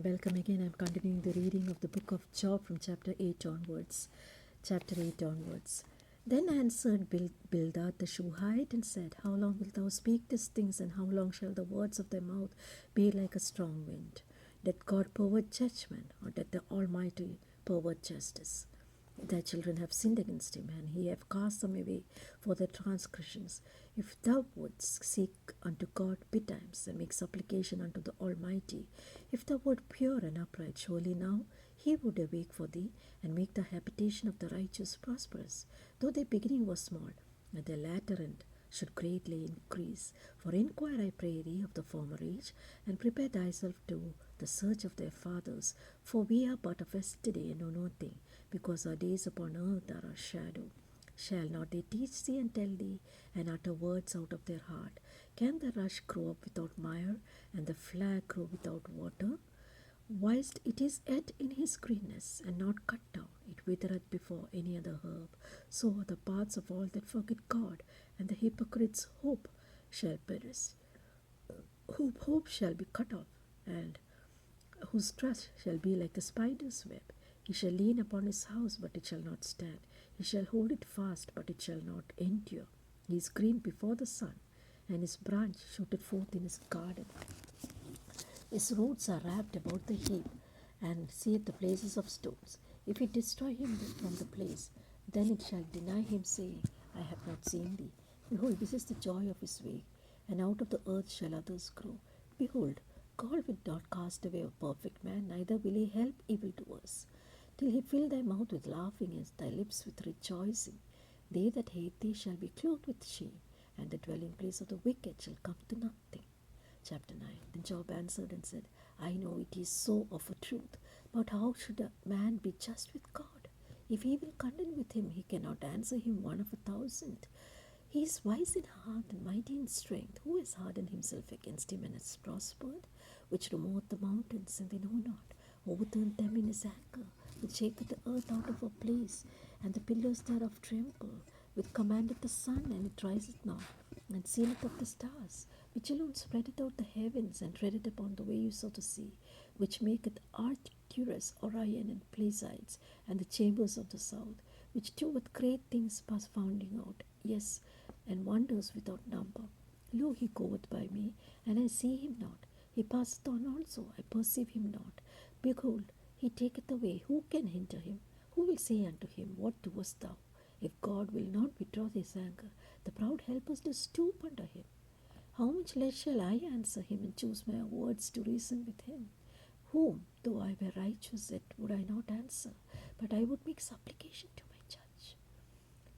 welcome again. I'm continuing the reading of the book of Job from chapter 8 onwards. Chapter 8 onwards. Then answered Bildad the Shuhite and said, How long wilt thou speak these things, and how long shall the words of thy mouth be like a strong wind? Doth God pervert judgment, or doth the Almighty pervert justice? Thy children have sinned against him, and he hath cast them away for their transgressions. If thou wouldst seek unto God betimes, and make supplication unto the Almighty, if thou wert pure and upright, surely now he would awake for thee, and make the habitation of the righteous prosperous, though their beginning was small, and their latter end should greatly increase. For inquire, I pray thee, of the former age, and prepare thyself to the search of their fathers. For we are but of yesterday, and know nothing, because our days upon earth are a shadow. Shall not they teach thee and tell thee, and utter words out of their heart? Can the rush grow up without mire, and the flag grow without water? Whilst it is yet in his greenness, and not cut down, it withereth before any other herb. So are the paths of all that forget God, and the hypocrite's hope shall perish. Whose hope shall be cut off, and whose trust shall be like the spider's web. He shall lean upon his house, but it shall not stand. He shall hold it fast, but it shall not endure. He is green before the sun, and his branch shooteth forth in his garden. His roots are wrapped about the heap, and seeth the places of stones. If it destroy him from the place, then it shall deny him, saying, I have not seen thee. Behold, this is the joy of his way, and out of the earth shall others grow. Behold, God will not cast away a perfect man, neither will he help evildoers. Till he fill thy mouth with laughing, and thy lips with rejoicing. They that hate thee shall be clothed with shame, and the dwelling place of the wicked shall come to nothing. Chapter 9. Then Job answered and said, I know it is so of a truth, but how should a man be just with God? If he will contend with him, he cannot answer him 1 of 1,000. He is wise in heart and mighty in strength. Who has hardened himself against him and has prospered? Which removed the mountains, and they know not, overturned them in his anger, which shaketh the earth out of her place, and the pillars thereof tremble, which commandeth the sun, and it riseth not, and sealeth up the stars, which alone spreadeth out the heavens, and treadeth upon the waves of the sea, which maketh Arcturus, Orion, and Pleiades, and the chambers of the south, which doeth great things past founding out, yes, and wonders without number. Lo, he goeth by me, and I see him not. He passeth on also, I perceive him not. Behold, he taketh away. Who can hinder him? Who will say unto him, What doest thou? If God will not withdraw his anger, the proud helpers do stoop under him. How much less shall I answer him, and choose my words to reason with him? Whom, though I were righteous, yet would I not answer, but I would make supplication to my judge.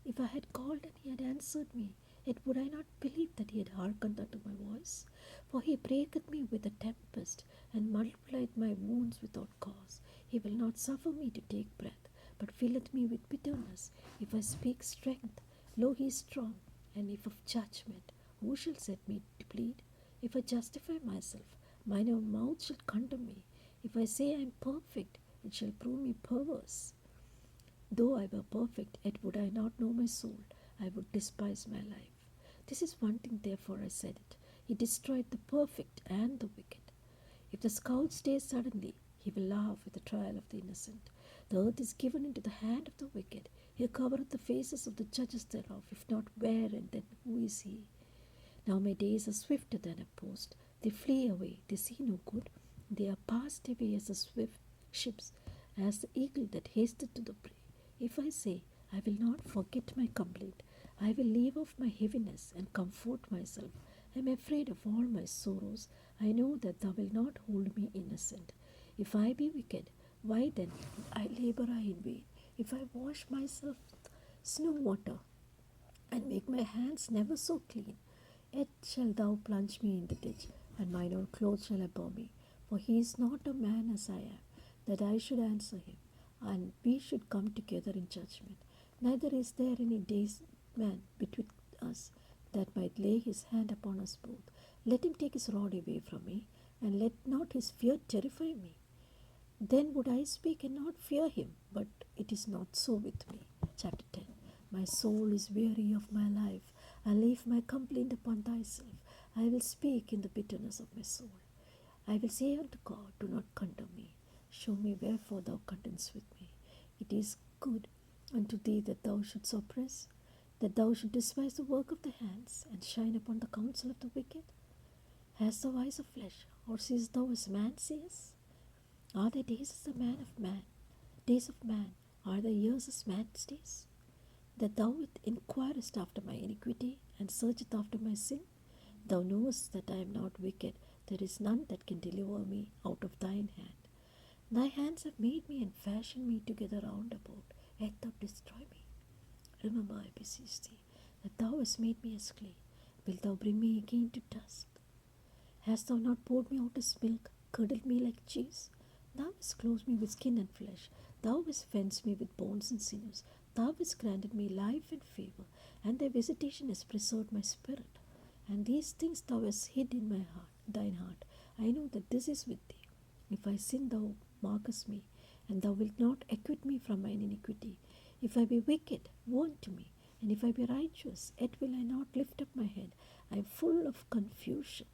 If I had called and he had answered me, yet would I not believe that he had hearkened unto my voice? For he breaketh me with a tempest, and multiplied my wounds without cause. He will not suffer me to take breath, but filleth me with bitterness. If I speak strength, lo, he is strong, and if of judgment, who shall set me to plead? If I justify myself, mine own mouth shall condemn me. If I say I am perfect, it shall prove me perverse. Though I were perfect, yet would I not know my soul. I would despise my life. This is one thing, therefore I said it. He destroyed the perfect and the wicked. If the scourge stays suddenly, he will laugh at the trial of the innocent. The earth is given into the hand of the wicked. He covereth the faces of the judges thereof. If not, where and then who is he? Now my days are swifter than a post. They flee away, they see no good. They are passed away as the swift ships, as the eagle that hasteth to the prey. If I say, I will not forget my complaint, I will leave off my heaviness and comfort myself. I am afraid of all my sorrows. I know that thou wilt not hold me innocent. If I be wicked, why then labor I in vain? If I wash myself with snow water, and make my hands never so clean, yet shalt thou plunge me in the ditch, and mine own clothes shall abhor me. For he is not a man as I am, that I should answer him, and we should come together in judgment. Neither is there any day's man between us that might lay his hand upon us both. Let him take his rod away from me, and let not his fear terrify me. Then would I speak and not fear him, but it is not so with me. Chapter 10. My soul is weary of my life. I leave my complaint upon thyself. I will speak in the bitterness of my soul. I will say unto God, do not condemn me. Show me wherefore thou contendest with me. It is good unto thee that thou shouldst oppress, that thou should despise the work of the hands, and shine upon the counsel of the wicked. Hast thou eyes of flesh, or seest thou as man sees? Are thy days as the man of man? Days of man, are thy years as man's days? That thou inquirest after my iniquity, and searchest after my sin? Thou knowest that I am not wicked, there is none that can deliver me out of thine hand. Thy hands have made me and fashioned me together round about, yet thou destroy me. Remember, I beseech thee, that thou hast made me as clay. Wilt thou bring me again to dust? Hast thou not poured me out as milk, curdled me like cheese? Thou hast clothed me with skin and flesh. Thou hast fenced me with bones and sinews. Thou hast granted me life and favor, and thy visitation has preserved my spirit. And these things thou hast hid in my heart, thine heart. I know that this is with thee. If I sin, thou markest me, and thou wilt not acquit me from mine iniquity. If I be wicked, woe unto me, and if I be righteous, yet will I not lift up my head. I am full of confusion.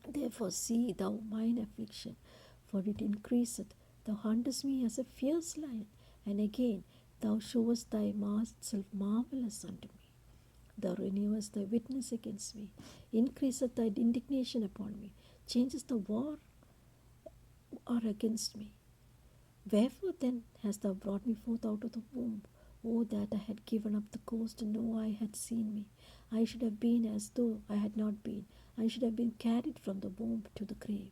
Therefore see thou mine affliction, for it increaseth. Thou huntest me as a fierce lion, and again thou showest thyself marvelous unto me. Thou renewest thy witness against me, increaseth thy indignation upon me, changest the war against me. Wherefore then hast thou brought me forth out of the womb? Oh, that I had given up the ghost, and no eye had seen me. I should have been as though I had not been. I should have been carried from the womb to the grave.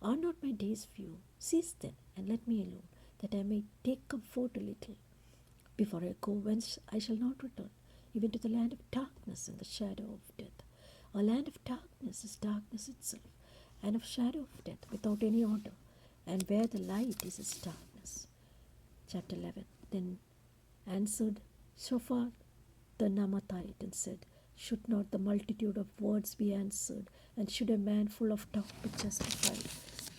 Are not my days few? Cease then, and let me alone, that I may take comfort a little. Before I go, whence I shall not return, even to the land of darkness and the shadow of death. A land of darkness is darkness itself, and of shadow of death without any order, and where the light is its darkness. Chapter 11. Then answered Shaphat the Naamathite and said, Should not the multitude of words be answered, and should a man full of talk be justified?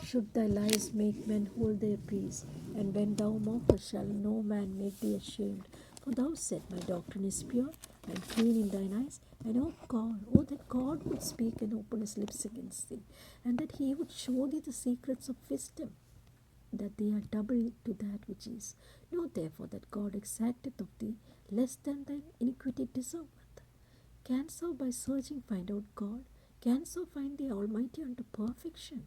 Should thy lies make men hold their peace? And when thou mockest, shall no man make thee ashamed? For thou said, My doctrine is pure and clean in thine eyes. And O God, oh that God would speak and open his lips against thee, and that he would show thee the secrets of wisdom, that they are double to that which is. Know therefore that God exacteth of thee less than thine iniquity deserveth. Canst thou by searching find out God? Canst thou find the Almighty unto perfection?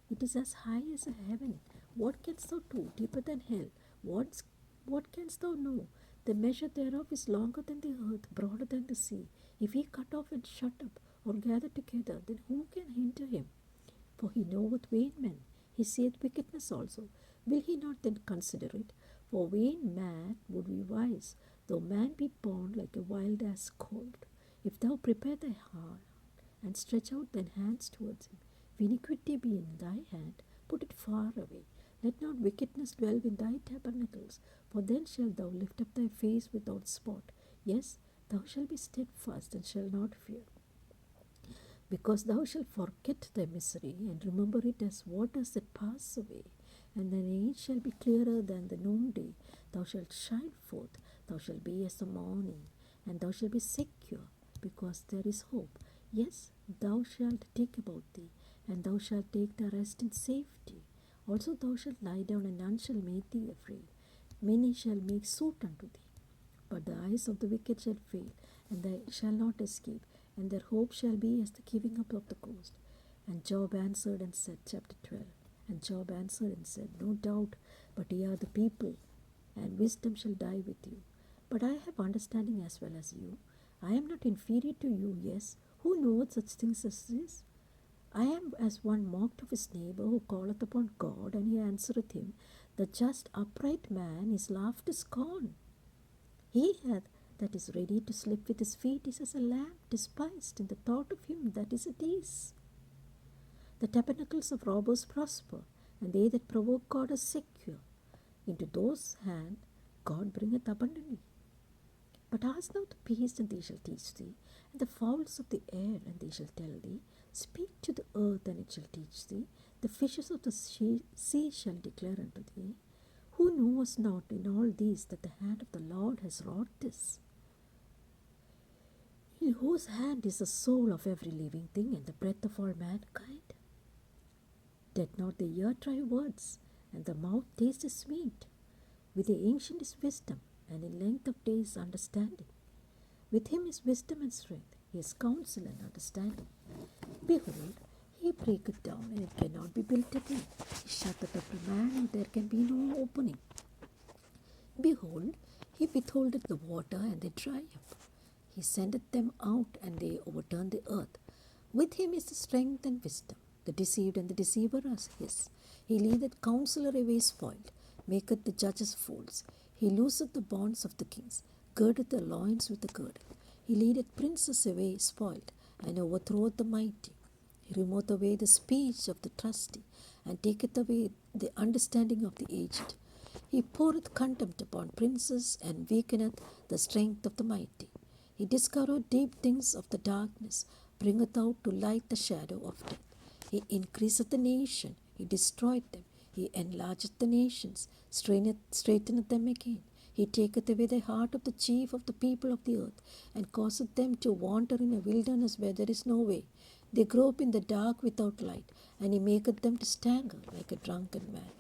It is as high as a heaven. What canst thou do? Deeper than hell. What canst thou know? The measure thereof is longer than the earth, broader than the sea. If he cut off and shut up, or gather together, then who can hinder him? For he knoweth vain men. He seeth wickedness also. Will he not then consider it? For vain man would be wise, though man be born like a wild ass colt. If thou prepare thy heart, and stretch out thine hands towards him, if iniquity be in thy hand, put it far away. Let not wickedness dwell in thy tabernacles, for then shalt thou lift up thy face without spot. Yes, thou shalt be steadfast, and shalt not fear. Because thou shalt forget thy misery, and remember it as waters that pass away. And thine age shall be clearer than the noonday. Thou shalt shine forth, thou shalt be as the morning, and thou shalt be secure, because there is hope. Yes, thou shalt take about thee, and thou shalt take thy rest in safety. Also thou shalt lie down, and none shall make thee afraid. Many shall make suit unto thee, but the eyes of the wicked shall fail, and they shall not escape, and their hope shall be as the giving up of the ghost. And Job answered and said, chapter 12. And Job answered and said, No doubt, but ye are the people, and wisdom shall die with you. But I have understanding as well as you. I am not inferior to you, yes. Who knoweth such things as this? I am as one mocked of his neighbor, who calleth upon God, and he answereth him. The just upright man is laughed to scorn. He that is ready to slip with his feet is as a lamb despised in the thought of him that is at ease. The tabernacles of robbers prosper, and they that provoke God are secure. Into those hand God bringeth abundantly. But ask thou the beasts, and they shall teach thee, and the fowls of the air, and they shall tell thee. Speak to the earth, and it shall teach thee. The fishes of the sea shall declare unto thee. Who knows not in all these that the hand of the Lord has wrought this? In whose hand is the soul of every living thing, and the breath of all mankind? Did not the ear try words, and the mouth tastes sweet. With the ancient is wisdom, and in length of days understanding. With him is wisdom and strength, his counsel and understanding. Behold, he breaketh down, and it cannot be built again. He shutteth up a man, and there can be no opening. Behold, he withholdeth the water, and they dry up. He sendeth them out, and they overturn the earth. With him is the strength and wisdom. The deceived and the deceiver are his. He leadeth counselor away spoiled, maketh the judges fools. He looseth the bonds of the kings, girdeth the loins with the girdle. He leadeth princes away spoiled, and overthroweth the mighty. He removeth away the speech of the trusty, and taketh away the understanding of the aged. He poureth contempt upon princes, and weakeneth the strength of the mighty. He discovereth deep things of the darkness, bringeth out to light the shadow of death. He increaseth the nation, he destroyeth them. He enlargeth the nations, straighteneth them again. He taketh away the heart of the chief of the people of the earth, and causeth them to wander in a wilderness where there is no way. They grope in the dark without light, and he maketh them to stagger like a drunken man.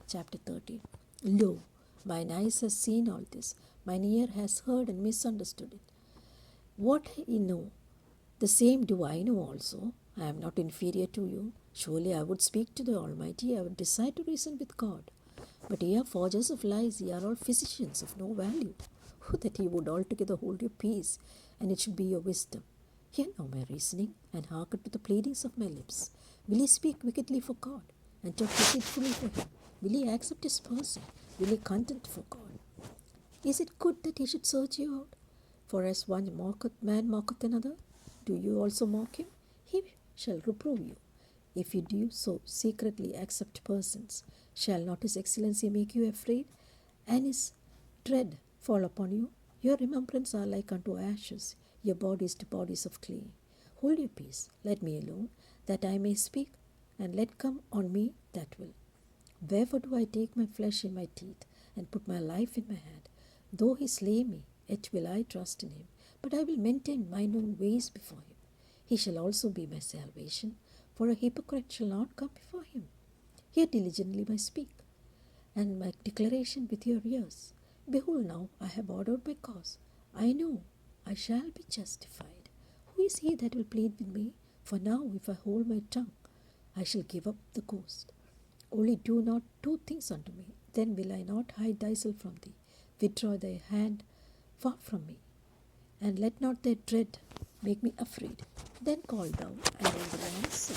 Chapter 13. Lo, mine eyes have seen all this, mine ear has heard and misunderstood it. What ye know, the same do I know also. I am not inferior to you. Surely I would speak to the Almighty, I would decide to reason with God. But ye are forgers of lies, ye are all physicians of no value. Oh, that ye would altogether hold your peace, and it should be your wisdom. Hear now my reasoning, and hearken to the pleadings of my lips. Will ye speak wickedly for God, and talk deceitfully for him? Will ye accept his person? Will ye contend for God? Is it good that he should search you out? For as one man mocketh another, do you also mock him? He shall reprove you. If you do so secretly accept persons, shall not his excellency make you afraid, and his dread fall upon you? Your remembrance are like unto ashes, your bodies to bodies of clay. Hold your peace, let me alone, that I may speak, and let come on me that will. Wherefore do I take my flesh in my teeth, and put my life in my hand? Though he slay me, yet will I trust in him, but I will maintain mine own ways before him. He shall also be my salvation, for a hypocrite shall not come before him. Hear diligently my speak, and my declaration with your ears. Behold, now I have ordered my cause. I know I shall be justified. Who is he that will plead with me? For now, if I hold my tongue, I shall give up the ghost. Only do not two things unto me, then will I not hide thyself from thee. Withdraw thy hand far from me, and let not thy dread make me afraid. Then call thou, and I will answer.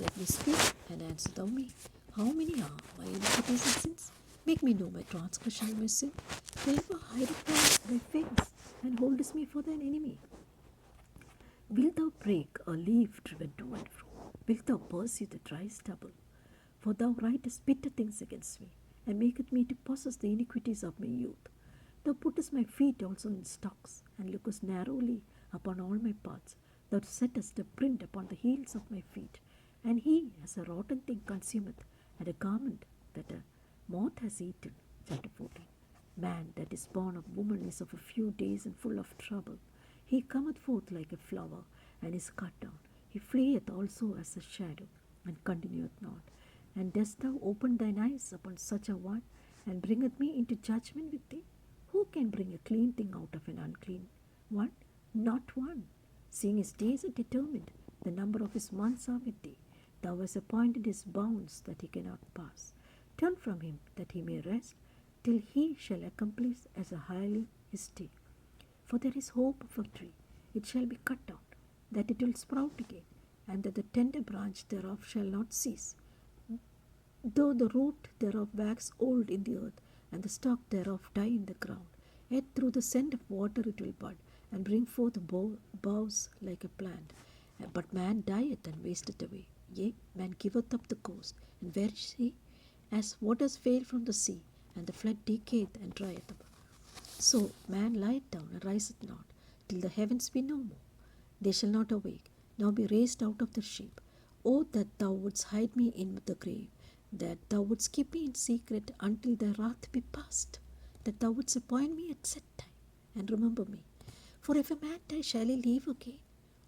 Let me speak, and answer thou me. How many are my iniquities and sins? Make me know my transgression and my sin. Wherefore hidest thou thy face, and holdest me for thine enemy? Wilt thou break a leaf driven to and fro? Wilt thou pursue the dry stubble? For thou writest bitter things against me, and makest me to possess the iniquities of my youth. Thou puttest my feet also in stocks, and lookest narrowly upon all my paths. Thou settest a print upon the heels of my feet, and he as a rotten thing consumeth, and a garment that a moth has eaten. Chapter 14. Man that is born of woman is of a few days and full of trouble. He cometh forth like a flower, and is cut down. He fleeth also as a shadow, and continueth not. And dost thou open thine eyes upon such a one, and bringeth me into judgment with thee? Who can bring a clean thing out of an unclean one? Not one. Seeing his days are determined, the number of his months are with thee. Thou hast appointed his bounds that he cannot pass. Turn from him that he may rest, till he shall accomplish as a highly his day. For there is hope of a tree, it shall be cut down, that it will sprout again, and that the tender branch thereof shall not cease. Though the root thereof wax old in the earth, and the stalk thereof die in the ground, yet through the scent of water it will bud, and bring forth boughs like a plant. But man dieth and wasteth away. Yea, man giveth up the ghost, and where is he? As waters fail from the sea, and the flood decayeth and drieth up. So man lieth down and riseth not, till the heavens be no more. They shall not awake, nor be raised out of the sheep. O that thou wouldst hide me in the grave, that thou wouldst keep me in secret until thy wrath be past, that thou wouldst appoint me at set time, and remember me. For if a man die, shall he live again?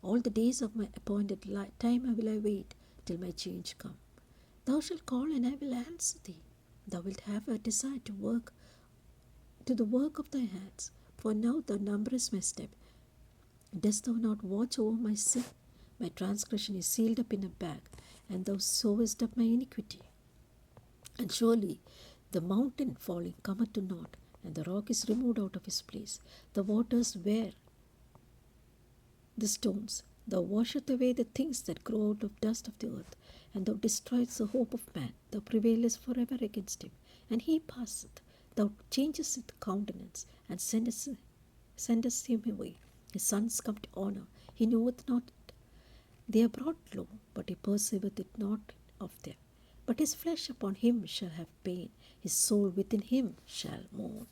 All the days of my appointed time will I wait, till my change come. Thou shalt call, and I will answer thee. Thou wilt have a desire to the work of thy hands, for now thou numberest my step. Dost thou not watch over my sin? My transgression is sealed up in a bag, and thou sewest up my iniquity. And surely the mountain falling cometh to naught, and the rock is removed out of his place. The waters wear the stones. Thou washest away the things that grow out of dust of the earth, and thou destroyest the hope of man. Thou prevailest forever against him, and he passeth. Thou changest his countenance, and sendest him away. His sons come to honor, he knoweth not it. They are brought low, but he perceiveth it not of them. But his flesh upon him shall have pain, his soul within him shall mourn.